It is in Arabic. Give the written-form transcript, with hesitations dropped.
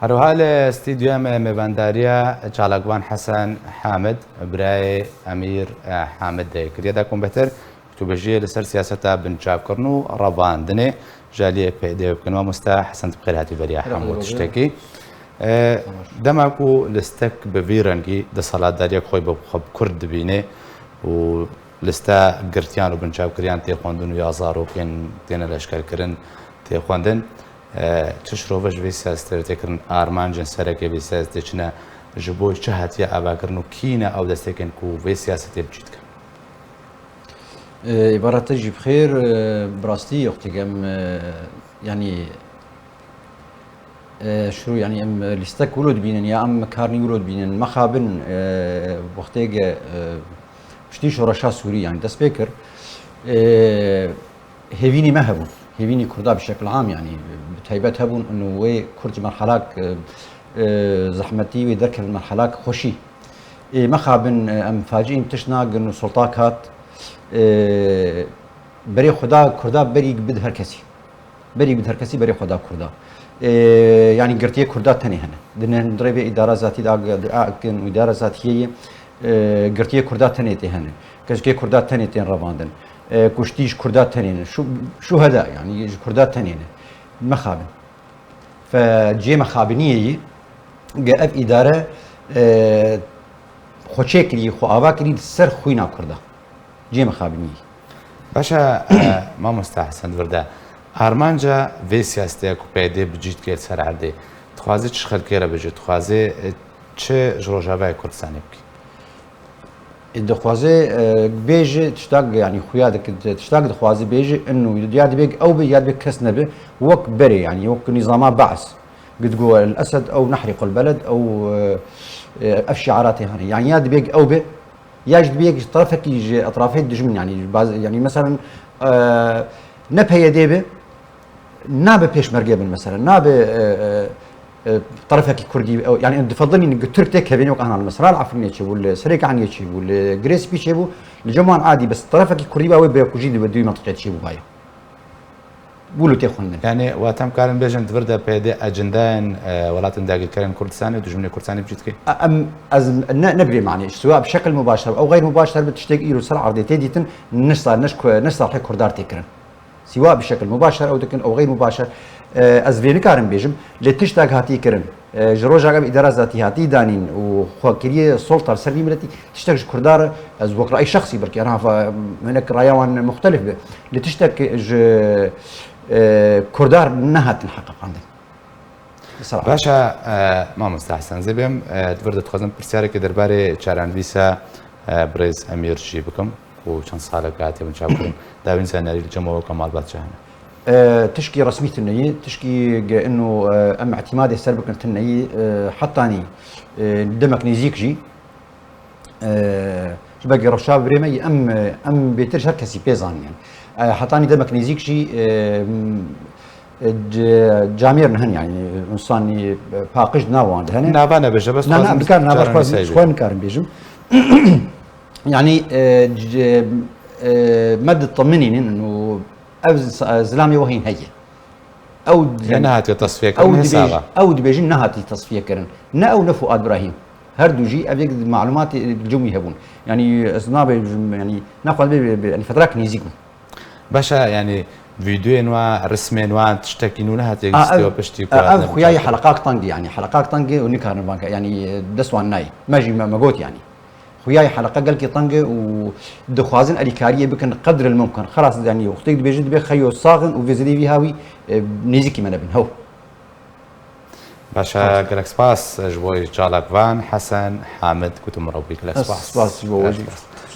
هروها لاستديو مبنداريا چالاکوان حسن حامد برای امیر حامد کریه دا کمپیوتر تو بجی لسر سیاست بنچاب کرنو رواندنه جالیه پیدا بکنو مستا حسن بخیر هاتی بریا حمود شتکی دماکو لستک بویرنگی د صلات داریا خوی بخب کرد بینه و لستا گرتیان و بنچاب کریان تی خواندن و یازارو کن تین لشکر کرن تی خواندن چش روش وی سیاست تکرن آرمان جن سرکه وی سیاست چنه جبوی چه هاتیه آوا کرنو کینه او دستکن کو وی سیاست بجید کن. عبارة تجي بخير براستي وقت جم يعني شو يعني ام لستك ولود بينن يا ام كارني ولود بينن مخابن وقت جا بشتي شو رشا سوري يعني ده سبيكر هيفيني ما هبون هيفيني كردا بشكل عام يعني بتهيبات هبون انه وي كرد مرحلاك زحمتي ويدرك المرحلاك خوشي مخابن ام فاجئين تشناق انه سلطاكات بري خدا كردا بري بد هر كسي بري بد هر كسي بري خدا كردا يعني قرتيه كردا تاني هنا دنا ضريبه اداره ذاتي كن اداره ذاتيه قرتيه كردا تاني هنا كشكي كردا تاني تين رواندن كشتيش كردا تاني شو هذا يعني كردا تاني مخابن فجي مخابنيه جاء اداره خوشكلي خو اواكلي سر خوينا كردا جيم خابني باشا ما مستحسن ورده هرمانجا وی سیاسته کو پیدا بجید که سر عرده تخوازی چه خلکیره بجید تخوازی چه جروجاوی کردستانی بکی دخوازي بيجي تشتاق يعني خويادك تشتاق دخوازي بيجي انه ياد بيك او بياد بيك كسنه به وك بري يعني وك نظامات بعث قد قوى الاسد او نحرق البلد او الشعارات هذه يعني ياد بيك او به يجد بيك طرفك يجي اطرافه دجمن يعني مثلا نبه يديبه نابه بيش مرقبن مثلا نابه طرفك كردي او يعني تفضلني انك تركتك بينك انا المسرح العفريني تشي ولا سريك عني تشي ولا جريس بي تشي الجماعه عادي بس طرفك كردي باوي بيكوجي بدي منطقه تشي هاي بقولوا تاخذنا يعني واتم كارن بيجن تبرد بيدي اجندان ولاتن داقي كارن كردستاني ودجمني كردستاني بجيتكي ام از نبري معني سواء بشكل مباشر او غير مباشر بتشتاق ايرو سر عرضي تيديتن نصار كردار تكرن سواء بشكل مباشر او دكن او غير مباشر از فين كارن بيجم لتشتاق هاتي كرن جروجا اداره ذاتي هاتي دانين وخوكريه سلطه سري ملتي تشتاق كردار از وقت راي شخصي بركي انا هناك رايوان مختلف به لتشتاق كردار نهت الحقيقه عندك بصراحه باشا ما مستحسن زبيم تبرد تخزن برسيارك درباري چارانويسا بريز امير جي بكم وشان صالك قاعد من شابكم دابين سناري الجمهور كمال باتشاهنا تشكي رسمية النية تشكي انه ام اعتمادي سربك النية حطاني دمك نيزيك جي باقي رشاب بريمي ام بيترش هركسي بيزان يعني حطاني دمك نيزيك جي جامير نهن يعني انساني باقج ناوان هنا نافانا بيجا بس لا بكار نافانا شوين كارن بيجم يعني مد طمني انه زلامي وهين هي او نهاتي تصفيه او دبيجي نهاتي تصفيه كرن نا او نفؤاد ابراهيم هردو جي ابيك معلومات الجم يهبون يعني اسناب يعني ناخذ يعني فترات نيزيكم باشا يعني فيديو نوع رسم نوع تشتكي نهاتي يستوى بشتي خوياي حلقات طنقي يعني حلقات طنقي ونكار بانك يعني دسوان ناي ماجي ما قلت يعني خوياي حلقه قال كي طنقه ودخوازن اليكاريه بكن قدر الممكن خلاص يعني وقتك بيجد بي خيو صاغن وفيزيدي في هاوي نيزيكي من ابن هو باشا جلاكس باس جوي جالاك فان حسن حامد كنت مربي جلاكس باس باس جوي